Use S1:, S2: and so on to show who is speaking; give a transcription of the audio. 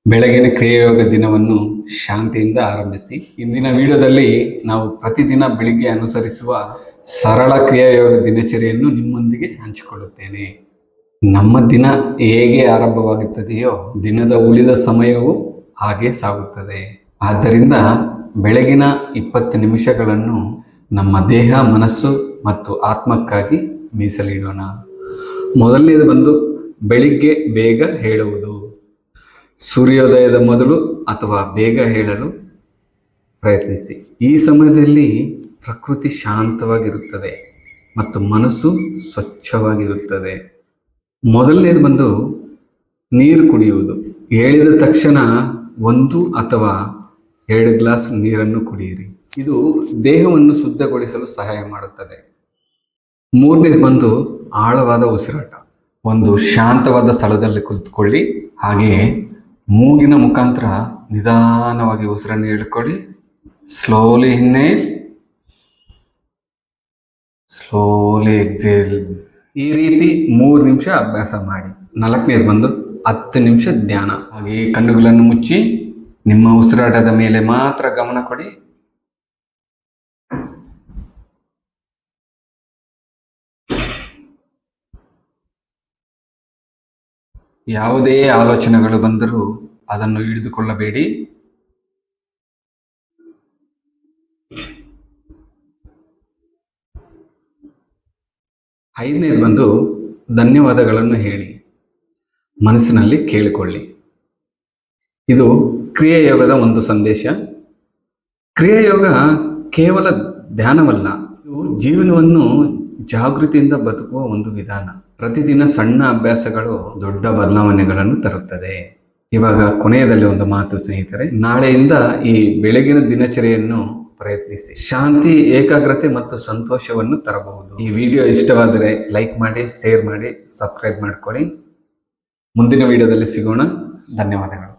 S1: ಬೆಳಗಿನ ಕ್ರಿಯಾಯೋಗ ದಿನವನ್ನು ಶಾಂತಿಯಿಂದ ಆರಂಭಿಸಿ. ಇಂದಿನ ವಿಡಿಯೋದಲ್ಲಿ ನಾವು ಪ್ರತಿದಿನ ಬೆಳಿಗ್ಗೆ ಅನುಸರಿಸುವ ಸರಳ ಕ್ರಿಯಾಯೋಗ ದಿನಚರಿಯನ್ನು ನಿಮ್ಮೊಂದಿಗೆ ಹಂಚಿಕೊಳ್ಳುತ್ತೇನೆ. ನಮ್ಮ ದಿನ ಹೇಗೆ ಆರಂಭವಾಗುತ್ತದೆಯೋ ದಿನದ ಉಳಿದ ಸಮಯವೂ ಹಾಗೆ ಸಾಗುತ್ತದೆ. ಆದ್ದರಿಂದ ಬೆಳಗಿನ 20 ನಿಮಿಷಗಳನ್ನು ನಮ್ಮ ದೇಹ, ಮನಸ್ಸು ಮತ್ತು ಆತ್ಮಕ್ಕಾಗಿ ಮೀಸಲಿಡೋಣ. ಮೊದಲನೇದು ಬಂದು ಬೆಳಿಗ್ಗೆ ಬೇಗ ಹೇಳುವುದು. ಸೂರ್ಯೋದಯದ ಮೊದಲು ಅಥವಾ ಬೇಗ ಹೇಳಲು ಪ್ರಯತ್ನಿಸಿ. ಈ ಸಮಯದಲ್ಲಿ ಪ್ರಕೃತಿ ಶಾಂತವಾಗಿರುತ್ತದೆ ಮತ್ತು ಮನಸ್ಸು ಸ್ವಚ್ಛವಾಗಿರುತ್ತದೆ. ಮೊದಲನೇದು ಬಂದು ನೀರು ಕುಡಿಯುವುದು. ಹೇಳಿದ ತಕ್ಷಣ 1 ಅಥವಾ 2 ಗ್ಲಾಸ್ ನೀರನ್ನು ಕುಡಿಯಿರಿ. ಇದು ದೇಹವನ್ನು ಶುದ್ಧಗೊಳಿಸಲು ಸಹಾಯ ಮಾಡುತ್ತದೆ. ಮೂರನೇದು ಬಂದು ಆಳವಾದ ಉಸಿರಾಟ. ಒಂದು ಶಾಂತವಾದ ಸ್ಥಳದಲ್ಲಿ ಕುಳಿತುಕೊಳ್ಳಿ. ಹಾಗೆಯೇ ಮೂಗಿನ ಮುಖಾಂತರ ನಿಧಾನವಾಗಿ ಉಸಿರನ್ನು ಎಳ್ಕೊಳ್ಳಿ. Slowly inhale, slowly exhale. ಈ ರೀತಿ 3 ನಿಮಿಷ ಅಭ್ಯಾಸ ಮಾಡಿ. 4ನೇದು ಬಂದು 10 ನಿಮಿಷ ಧ್ಯಾನ. ಹಾಗೆಯೇ ಕಣ್ಣುಗಳನ್ನು ಮುಚ್ಚಿ ನಿಮ್ಮ ಉಸಿರಾಟದ ಮೇಲೆ ಮಾತ್ರ ಗಮನ ಕೊಡಿ. ಯಾವುದೇ ಆಲೋಚನೆಗಳು ಬಂದರೂ ಅದನ್ನು ಹಿಡಿದುಕೊಳ್ಳಬೇಡಿ. ಐದನೇದು ಬಂದು ಧನ್ಯವಾದಗಳನ್ನು ಹೇಳಿ, ಮನಸ್ಸಿನಲ್ಲಿ ಕೇಳಿಕೊಳ್ಳಿ. ಇದು ಕ್ರಿಯಾಯೋಗದ ಒಂದು ಸಂದೇಶ. ಕ್ರಿಯಾಯೋಗ ಕೇವಲ ಧ್ಯಾನವಲ್ಲ, ಇದು ಜೀವನವನ್ನು ಜಾಗೃತಿಯಿಂದ ಬದುಕುವ ಒಂದು ವಿಧಾನ. ಪ್ರತಿದಿನ ಸಣ್ಣ ಅಭ್ಯಾಸಗಳು ದೊಡ್ಡ ಬದಲಾವಣೆಗಳನ್ನು ತರುತ್ತದೆ. ಇವಾಗ ಕೊನೆಯದಲ್ಲಿ ಒಂದು ಮಾತು ಸ್ನೇಹಿತರೆ, ನಾಳೆಯಿಂದ ಈ ಬೆಳಗಿನ ದಿನಚರಿಯನ್ನು ಪ್ರಯತ್ನಿಸಿ. ಶಾಂತಿ, ಏಕಾಗ್ರತೆ ಮತ್ತು ಸಂತೋಷವನ್ನು ತರಬಹುದು. ಈ ವಿಡಿಯೋ ಇಷ್ಟವಾದರೆ ಲೈಕ್ ಮಾಡಿ, ಶೇರ್ ಮಾಡಿ, ಸಬ್ಸ್ಕ್ರೈಬ್ ಮಾಡ್ಕೊಳ್ಳಿ. ಮುಂದಿನ ವಿಡಿಯೋದಲ್ಲಿ ಸಿಗೋಣ. ಧನ್ಯವಾದಗಳು.